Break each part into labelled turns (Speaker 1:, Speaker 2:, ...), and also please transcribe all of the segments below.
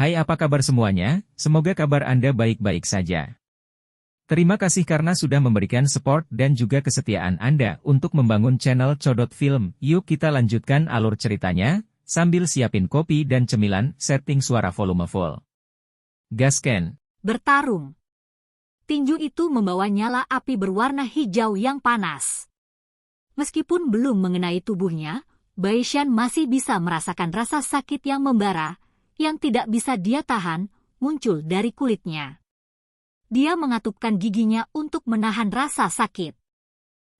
Speaker 1: Hai, apa kabar semuanya? Semoga kabar Anda baik-baik saja. Terima kasih karena sudah memberikan support dan juga kesetiaan Anda untuk membangun channel Codot Film. Yuk kita lanjutkan alur ceritanya, sambil siapin kopi dan cemilan, setting suara volume full. Gasken.
Speaker 2: Bertarung. Tinju itu membawa nyala api berwarna hijau yang panas. Meskipun belum mengenai tubuhnya, Baishan masih bisa merasakan rasa sakit yang membara, yang tidak bisa dia tahan, muncul dari kulitnya. Dia mengatupkan giginya untuk menahan rasa sakit.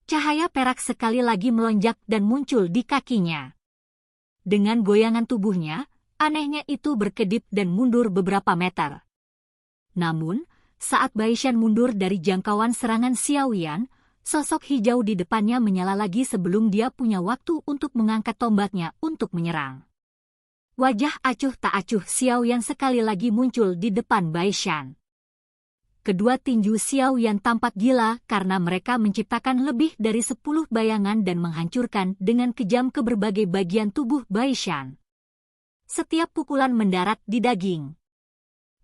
Speaker 2: Cahaya perak sekali lagi melonjak dan muncul di kakinya. Dengan goyangan tubuhnya, anehnya itu berkedip dan mundur beberapa meter. Namun, saat Baishan mundur dari jangkauan serangan Xiaoyan, sosok hijau di depannya menyala lagi sebelum dia punya waktu untuk mengangkat tombaknya untuk menyerang. Wajah acuh tak acuh Xiaoyan sekali lagi muncul di depan Baishan. Kedua tinju Xiaoyan tampak gila karena mereka menciptakan lebih dari 10 bayangan dan menghancurkan dengan kejam ke berbagai bagian tubuh Baishan. Setiap pukulan mendarat di daging.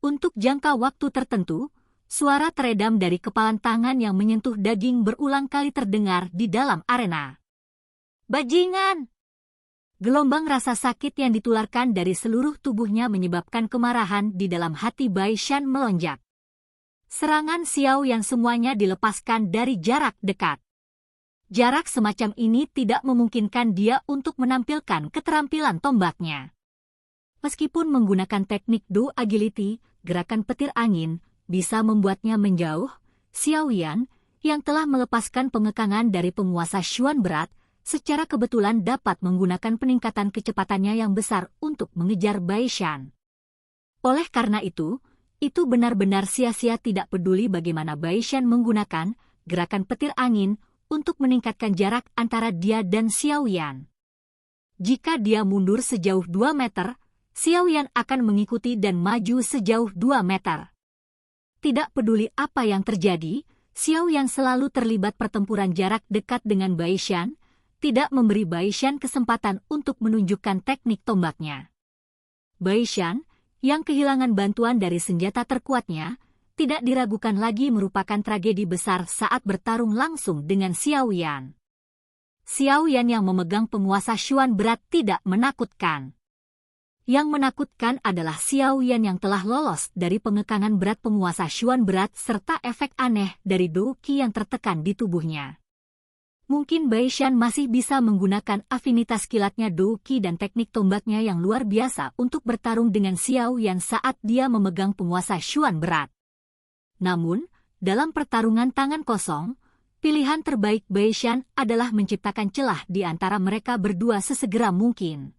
Speaker 2: Untuk jangka waktu tertentu, suara teredam dari kepalan tangan yang menyentuh daging berulang kali terdengar di dalam arena. Bajingan! Gelombang rasa sakit yang ditularkan dari seluruh tubuhnya menyebabkan kemarahan di dalam hati Baishan melonjak. Serangan Xiaoyan semuanya dilepaskan dari jarak dekat. Jarak semacam ini tidak memungkinkan dia untuk menampilkan keterampilan tombaknya. Meskipun menggunakan teknik Do Agility, gerakan petir angin, bisa membuatnya menjauh, Xiaoyan, yang telah melepaskan pengekangan dari penguasa Xuan berat, secara kebetulan dapat menggunakan peningkatan kecepatannya yang besar untuk mengejar Baishan. Oleh karena itu benar-benar sia-sia tidak peduli bagaimana Baishan menggunakan gerakan petir angin untuk meningkatkan jarak antara dia dan Xiaoyan. Jika dia mundur sejauh 2 meter, Xiaoyan akan mengikuti dan maju sejauh 2 meter. Tidak peduli apa yang terjadi, Xiaoyan selalu terlibat pertempuran jarak dekat dengan Baishan, tidak memberi Baishan kesempatan untuk menunjukkan teknik tombaknya. Baishan, yang kehilangan bantuan dari senjata terkuatnya, tidak diragukan lagi merupakan tragedi besar saat bertarung langsung dengan Xiaoyan. Xiaoyan yang memegang penguasa Xuan berat tidak menakutkan. Yang menakutkan adalah Xiaoyan yang telah lolos dari pengekangan berat penguasa Xuan berat serta efek aneh dari Do Qi yang tertekan di tubuhnya. Mungkin Baishan masih bisa menggunakan afinitas kilatnya Do Qi dan teknik tombaknya yang luar biasa untuk bertarung dengan Xiaoyan saat dia memegang penguasa Xuan berat. Namun, dalam pertarungan tangan kosong, pilihan terbaik Baishan adalah menciptakan celah di antara mereka berdua sesegera mungkin.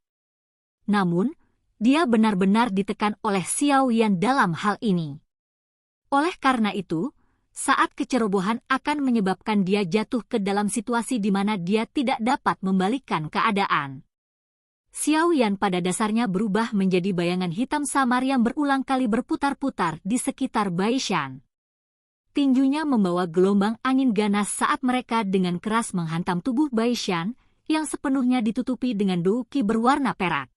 Speaker 2: Namun, dia benar-benar ditekan oleh Xiaoyan dalam hal ini. Oleh karena itu, saat kecerobohan akan menyebabkan dia jatuh ke dalam situasi di mana dia tidak dapat membalikkan keadaan. Xiaoyan pada dasarnya berubah menjadi bayangan hitam samar yang berulang kali berputar-putar di sekitar Baishan. Tinjunya membawa gelombang angin ganas saat mereka dengan keras menghantam tubuh Baishan yang sepenuhnya ditutupi dengan Do Qi berwarna perak.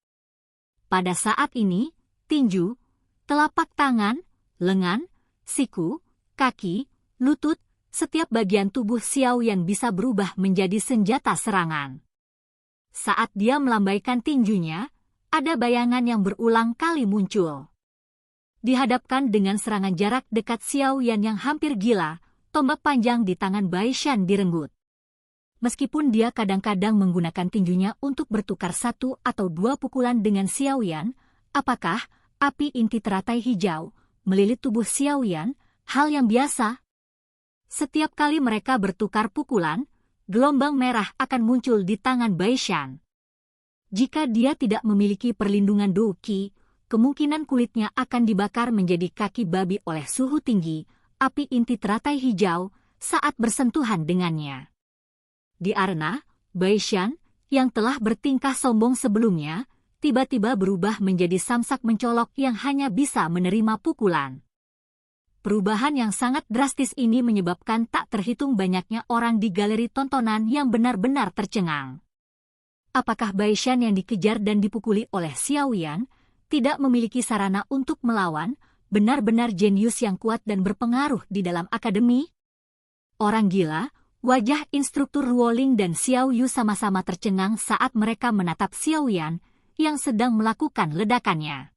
Speaker 2: Pada saat ini, tinju, telapak tangan, lengan, siku, kaki, lutut, setiap bagian tubuh Xiaoyan bisa berubah menjadi senjata serangan. Saat dia melambaikan tinjunya, ada bayangan yang berulang kali muncul. Dihadapkan dengan serangan jarak dekat Xiaoyan yang hampir gila, tombak panjang di tangan Baishan direnggut. Meskipun dia kadang-kadang menggunakan tinjunya untuk bertukar 1 atau 2 pukulan dengan Xiaoyan, apakah api inti teratai hijau melilit tubuh Xiaoyan, hal yang biasa? Setiap kali mereka bertukar pukulan, gelombang merah akan muncul di tangan Baishan. Jika dia tidak memiliki perlindungan Do Qi, kemungkinan kulitnya akan dibakar menjadi kaki babi oleh suhu tinggi, api inti teratai hijau, saat bersentuhan dengannya. Di arena, Baishan, yang telah bertingkah sombong sebelumnya, tiba-tiba berubah menjadi samsak mencolok yang hanya bisa menerima pukulan. Perubahan yang sangat drastis ini menyebabkan tak terhitung banyaknya orang di galeri tontonan yang benar-benar tercengang. Apakah Baishan yang dikejar dan dipukuli oleh Xiaoyan tidak memiliki sarana untuk melawan, benar-benar jenius yang kuat dan berpengaruh di dalam akademi. Orang gila, wajah instruktur Ruoling dan Xiao Yu sama-sama tercengang saat mereka menatap Xiao Yan yang sedang melakukan ledakannya.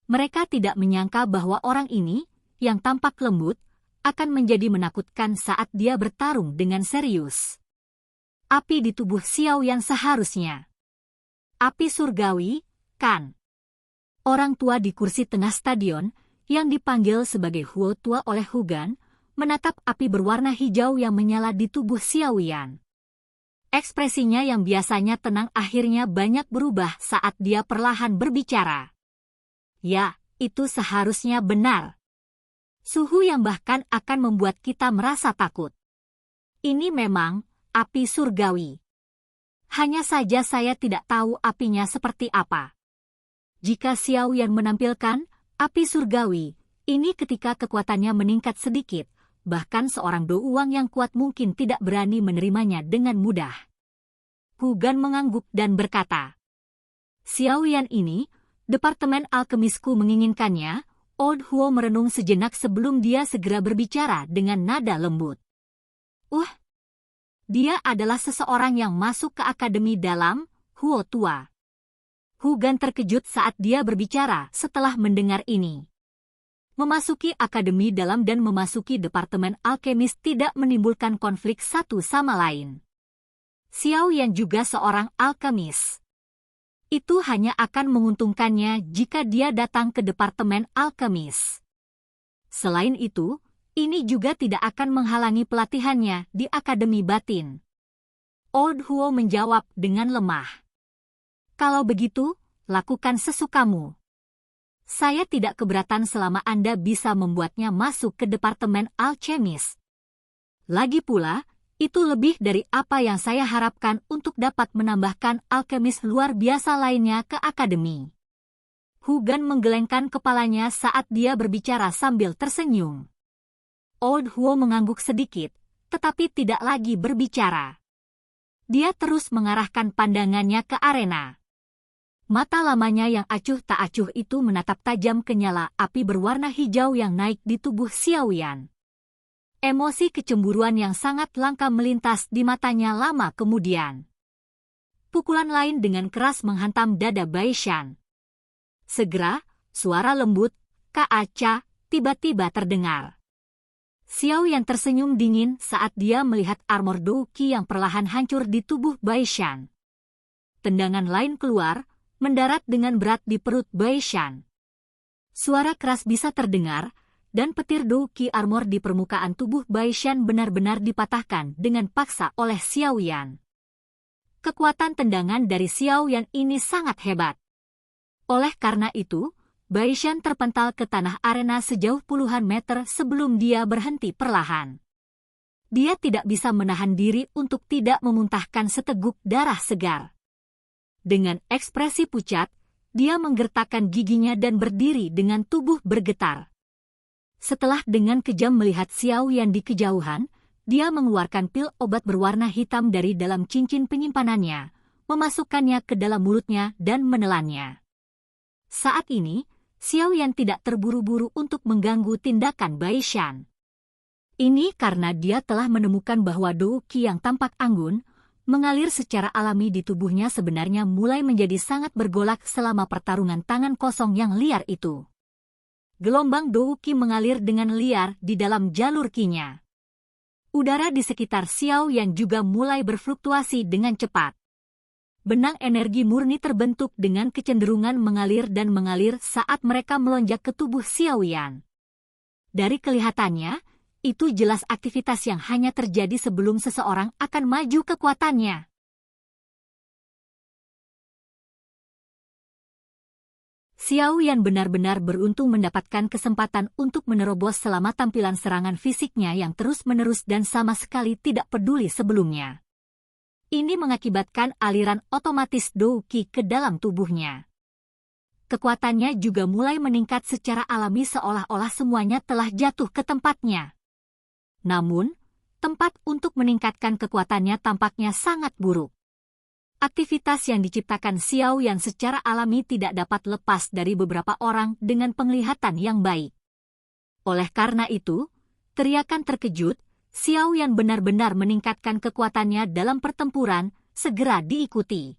Speaker 2: Mereka tidak menyangka bahwa orang ini, yang tampak lembut, akan menjadi menakutkan saat dia bertarung dengan serius. Api di tubuh Xiao Yan seharusnya. Api surgawi, kan? Orang tua di kursi tengah stadion, yang dipanggil sebagai Huo Tua oleh Hugan, menatap api berwarna hijau yang menyala di tubuh Xiao Yan. Ekspresinya yang biasanya tenang akhirnya banyak berubah saat dia perlahan berbicara. Ya, itu seharusnya benar. Suhu yang bahkan akan membuat kita merasa takut. Ini memang api surgawi. Hanya saja saya tidak tahu apinya seperti apa. Jika Xiao Yan menampilkan api surgawi, ini ketika kekuatannya meningkat sedikit, bahkan seorang douang yang kuat mungkin tidak berani menerimanya dengan mudah. Hugan mengangguk dan berkata, Xiao Yan ini, Departemen Alkemisku menginginkannya. Old Huo merenung sejenak sebelum dia segera berbicara dengan nada lembut. Dia adalah seseorang yang masuk ke akademi dalam Huo Tua. Hugan terkejut saat dia berbicara setelah mendengar ini. Memasuki akademi dalam dan memasuki departemen alkemis tidak menimbulkan konflik satu sama lain. Xiao Yan juga seorang alkemis. Itu hanya akan menguntungkannya jika dia datang ke departemen alkemis. Selain itu, ini juga tidak akan menghalangi pelatihannya di Akademi Batin. Old Huo menjawab dengan lemah. Kalau begitu, lakukan sesukamu. Saya tidak keberatan selama Anda bisa membuatnya masuk ke departemen alkemis. Lagi pula, itu lebih dari apa yang saya harapkan untuk dapat menambahkan alkemis luar biasa lainnya ke akademi. Hugan menggelengkan kepalanya saat dia berbicara sambil tersenyum. Old Huo mengangguk sedikit, tetapi tidak lagi berbicara. Dia terus mengarahkan pandangannya ke arena. Mata lamanya yang acuh tak acuh itu menatap tajam ke nyala api berwarna hijau yang naik di tubuh Xiao Yan. Emosi kecemburuan yang sangat langka melintas di matanya lama kemudian. Pukulan lain dengan keras menghantam dada Baishan. Segera, suara lembut, "Kaaca," tiba-tiba terdengar. Xiao Yan tersenyum dingin saat dia melihat armor Douki yang perlahan hancur di tubuh Baishan. Tendangan lain keluar, mendarat dengan berat di perut Baishan. Suara keras bisa terdengar, dan petir Douki armor di permukaan tubuh Baishan benar-benar dipatahkan dengan paksa oleh Xiao Yan. Kekuatan tendangan dari Xiao Yan ini sangat hebat. Oleh karena itu, Baishan terpental ke tanah arena sejauh puluhan meter sebelum dia berhenti perlahan. Dia tidak bisa menahan diri untuk tidak memuntahkan seteguk darah segar. Dengan ekspresi pucat, dia menggertakkan giginya dan berdiri dengan tubuh bergetar. Setelah dengan kejam melihat Xiao Yan di kejauhan, dia mengeluarkan pil obat berwarna hitam dari dalam cincin penyimpanannya, memasukkannya ke dalam mulutnya dan menelannya. Saat ini, Xiao Yan tidak terburu-buru untuk mengganggu tindakan Baishan. Ini karena dia telah menemukan bahwa Douki yang tampak anggun, mengalir secara alami di tubuhnya sebenarnya mulai menjadi sangat bergolak selama pertarungan tangan kosong yang liar itu. Gelombang Douki mengalir dengan liar di dalam jalur Qi-nya. Udara di sekitar Xiao Yan juga mulai berfluktuasi dengan cepat. Benang energi murni terbentuk dengan kecenderungan mengalir dan mengalir saat mereka melonjak ke tubuh Xiao Yan. Dari kelihatannya, itu jelas aktivitas yang hanya terjadi sebelum seseorang akan maju kekuatannya. Xiao Yan benar-benar beruntung mendapatkan kesempatan untuk menerobos selama tampilan serangan fisiknya yang terus-menerus dan sama sekali tidak peduli sebelumnya. Ini mengakibatkan aliran otomatis Douki ke dalam tubuhnya. Kekuatannya juga mulai meningkat secara alami seolah-olah semuanya telah jatuh ke tempatnya. Namun, tempat untuk meningkatkan kekuatannya tampaknya sangat buruk. aktivitas yang diciptakan Xiao Yan secara alami tidak dapat lepas dari beberapa orang dengan penglihatan yang baik. Oleh karena itu, teriakan terkejut, Xiao Yan benar-benar meningkatkan kekuatannya dalam pertempuran, segera diikuti.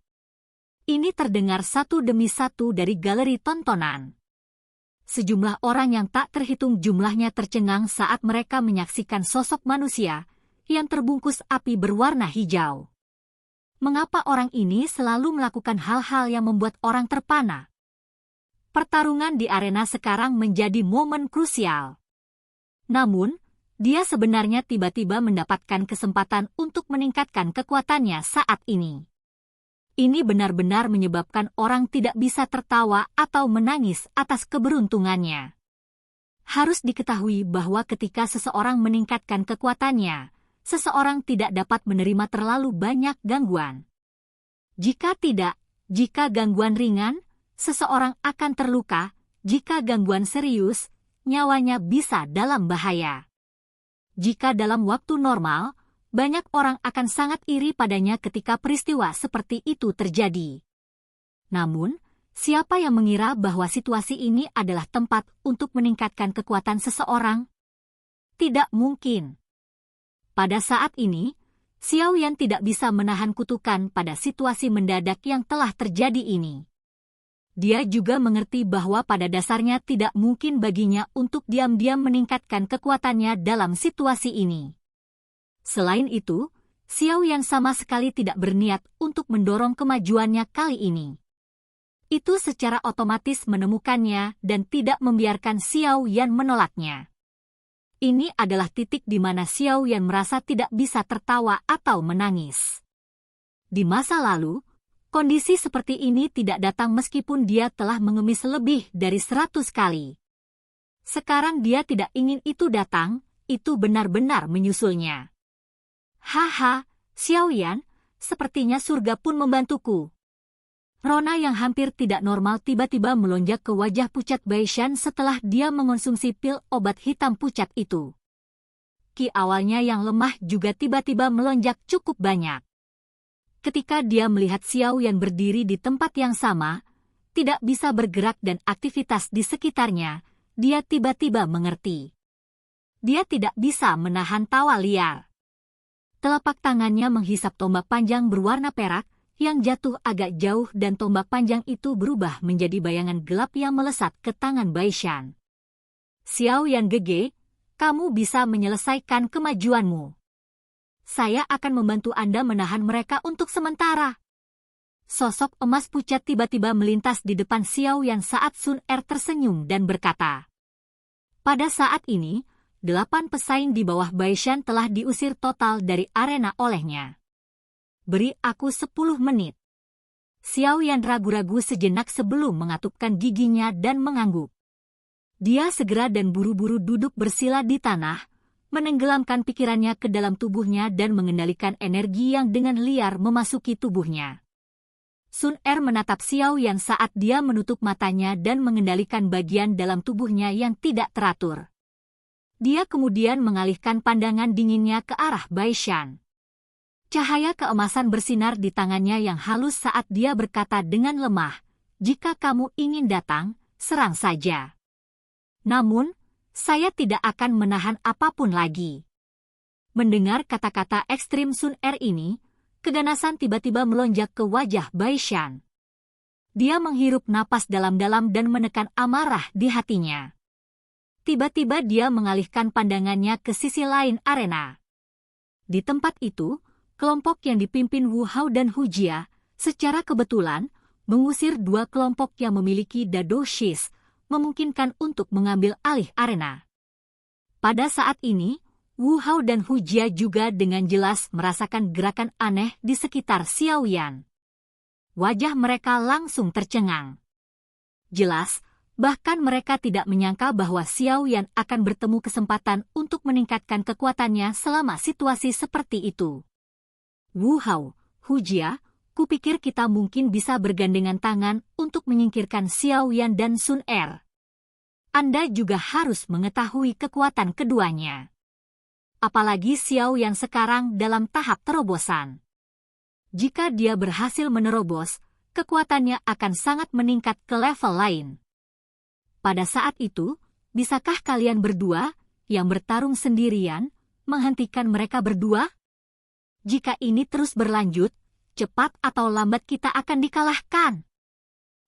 Speaker 2: Ini terdengar satu demi satu dari galeri tontonan. Sejumlah orang yang tak terhitung jumlahnya tercengang saat mereka menyaksikan sosok manusia yang terbungkus api berwarna hijau. Mengapa orang ini selalu melakukan hal-hal yang membuat orang terpana? Pertarungan di arena sekarang menjadi momen krusial. Namun, dia sebenarnya tiba-tiba mendapatkan kesempatan untuk meningkatkan kekuatannya saat ini. Ini benar-benar menyebabkan orang tidak bisa tertawa atau menangis atas keberuntungannya. Harus diketahui bahwa ketika seseorang meningkatkan kekuatannya, seseorang tidak dapat menerima terlalu banyak gangguan. Jika gangguan ringan, seseorang akan terluka. Jika gangguan serius, nyawanya bisa dalam bahaya. Jika dalam waktu normal, banyak orang akan sangat iri padanya ketika peristiwa seperti itu terjadi. Namun, siapa yang mengira bahwa situasi ini adalah tempat untuk meningkatkan kekuatan seseorang? Tidak mungkin. Pada saat ini, Xiao Yan tidak bisa menahan kutukan pada situasi mendadak yang telah terjadi ini. Dia juga mengerti bahwa pada dasarnya tidak mungkin baginya untuk diam-diam meningkatkan kekuatannya dalam situasi ini. Selain itu, Xiao Yan sama sekali tidak berniat untuk mendorong kemajuannya kali ini. Itu secara otomatis menemukannya dan tidak membiarkan Xiao Yan menolaknya. Ini adalah titik di mana Xiao Yan merasa tidak bisa tertawa atau menangis. Di masa lalu, kondisi seperti ini tidak datang meskipun dia telah mengemis lebih dari 100 kali. Sekarang dia tidak ingin itu datang, itu benar-benar menyusulnya. Haha, Xiao Yan, sepertinya surga pun membantuku. Rona yang hampir tidak normal tiba-tiba melonjak ke wajah pucat Baishan setelah dia mengonsumsi pil obat hitam pucat itu. Ki awalnya yang lemah juga tiba-tiba melonjak cukup banyak. Ketika dia melihat Xiao Yan berdiri di tempat yang sama, tidak bisa bergerak dan aktivitas di sekitarnya, dia tiba-tiba mengerti. Dia tidak bisa menahan tawa liar. Telapak tangannya menghisap tombak panjang berwarna perak yang jatuh agak jauh dan tombak panjang itu berubah menjadi bayangan gelap yang melesat ke tangan Baishan. Xiao Yan Gege, kamu bisa menyelesaikan kemajuanmu. Saya akan membantu Anda menahan mereka untuk sementara. Sosok emas pucat tiba-tiba melintas di depan Xiao Yan saat Sun Er tersenyum dan berkata. Pada saat ini, 8 pesaing di bawah Baishan telah diusir total dari arena olehnya. Beri aku 10 menit. Xiao Yan ragu-ragu sejenak sebelum mengatupkan giginya dan mengangguk. Dia segera dan buru-buru duduk bersila di tanah, menenggelamkan pikirannya ke dalam tubuhnya dan mengendalikan energi yang dengan liar memasuki tubuhnya. Sun Er menatap Xiao Yan saat dia menutup matanya dan mengendalikan bagian dalam tubuhnya yang tidak teratur. Dia kemudian mengalihkan pandangan dinginnya ke arah Baishan. Cahaya keemasan bersinar di tangannya yang halus saat dia berkata dengan lemah, "Jika kamu ingin datang, serang saja. Namun, saya tidak akan menahan apapun lagi." Mendengar kata-kata ekstrim Sun Er ini, keganasan tiba-tiba melonjak ke wajah Baishan. Dia menghirup napas dalam-dalam dan menekan amarah di hatinya. Tiba-tiba dia mengalihkan pandangannya ke sisi lain arena. Di tempat itu, kelompok yang dipimpin Wu Hao dan Hu Jia, secara kebetulan, mengusir 2 kelompok yang memiliki Dado Shis, memungkinkan untuk mengambil alih arena. Pada saat ini, Wu Hao dan Hu Jia juga dengan jelas merasakan gerakan aneh di sekitar Xiao Yan. Wajah mereka langsung tercengang. Jelas, bahkan mereka tidak menyangka bahwa Xiao Yan akan bertemu kesempatan untuk meningkatkan kekuatannya selama situasi seperti itu. Wu Hao, Hu Jia, kupikir kita mungkin bisa bergandengan tangan untuk menyingkirkan Xiao Yan dan Sun Er. Anda juga harus mengetahui kekuatan keduanya. Apalagi Xiao Yan sekarang dalam tahap terobosan. Jika dia berhasil menerobos, kekuatannya akan sangat meningkat ke level lain. Pada saat itu, bisakah kalian berdua, yang bertarung sendirian, menghentikan mereka berdua? Jika ini terus berlanjut, cepat atau lambat kita akan dikalahkan.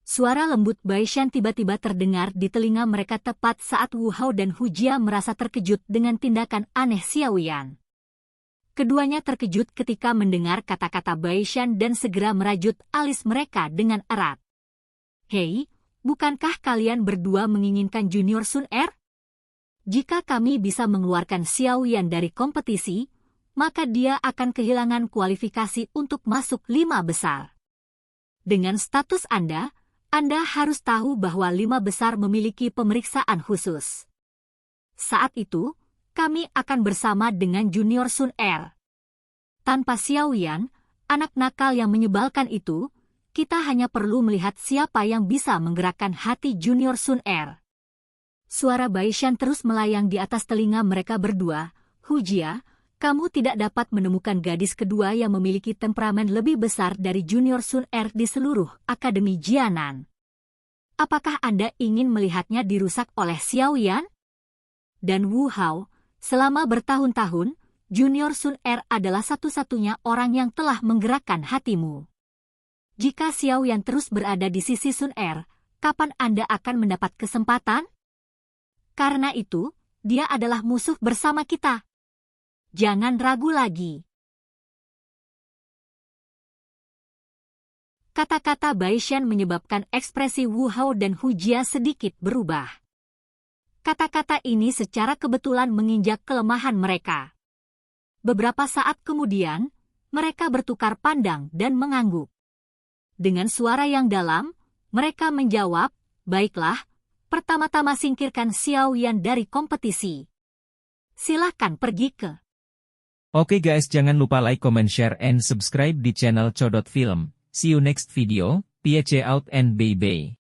Speaker 2: Suara lembut Baishan tiba-tiba terdengar di telinga mereka tepat saat Wu Hao dan Hu Jia merasa terkejut dengan tindakan aneh Xiao Yan. Keduanya terkejut ketika mendengar kata-kata Baishan dan segera merajut alis mereka dengan erat. Hei, bukankah kalian berdua menginginkan Junior Sun Er? Jika kami bisa mengeluarkan Xiao Yan dari kompetisi, maka dia akan kehilangan kualifikasi untuk masuk 5 besar. Dengan status Anda harus tahu bahwa 5 besar memiliki pemeriksaan khusus. Saat itu, kami akan bersama dengan Junior Sun Er. Tanpa Xiao Yan, anak nakal yang menyebalkan itu, kita hanya perlu melihat siapa yang bisa menggerakkan hati Junior Sun Er. Suara Baishan terus melayang di atas telinga mereka berdua. Hu Jia, kamu tidak dapat menemukan gadis kedua yang memiliki temperamen lebih besar dari Junior Sun Er di seluruh Akademi Jianan. Apakah Anda ingin melihatnya dirusak oleh Xiao Yan? Dan Wu Hao, selama bertahun-tahun, Junior Sun Er adalah satu-satunya orang yang telah menggerakkan hatimu. Jika Xiao Yan terus berada di sisi Sun Er, kapan Anda akan mendapat kesempatan? Karena itu, dia adalah musuh bersama kita. Jangan ragu lagi. Kata-kata Baishan menyebabkan ekspresi Wu Hao dan Hu Jia sedikit berubah. Kata-kata ini secara kebetulan menginjak kelemahan mereka. Beberapa saat kemudian, mereka bertukar pandang dan mengangguk. Dengan suara yang dalam, mereka menjawab, baiklah, pertama-tama singkirkan Xiao Yan dari kompetisi. Silakan pergi ke.
Speaker 1: Oke guys, jangan lupa like, comment, share, and subscribe di channel Codot Film. See you next video, peace out and bye-bye.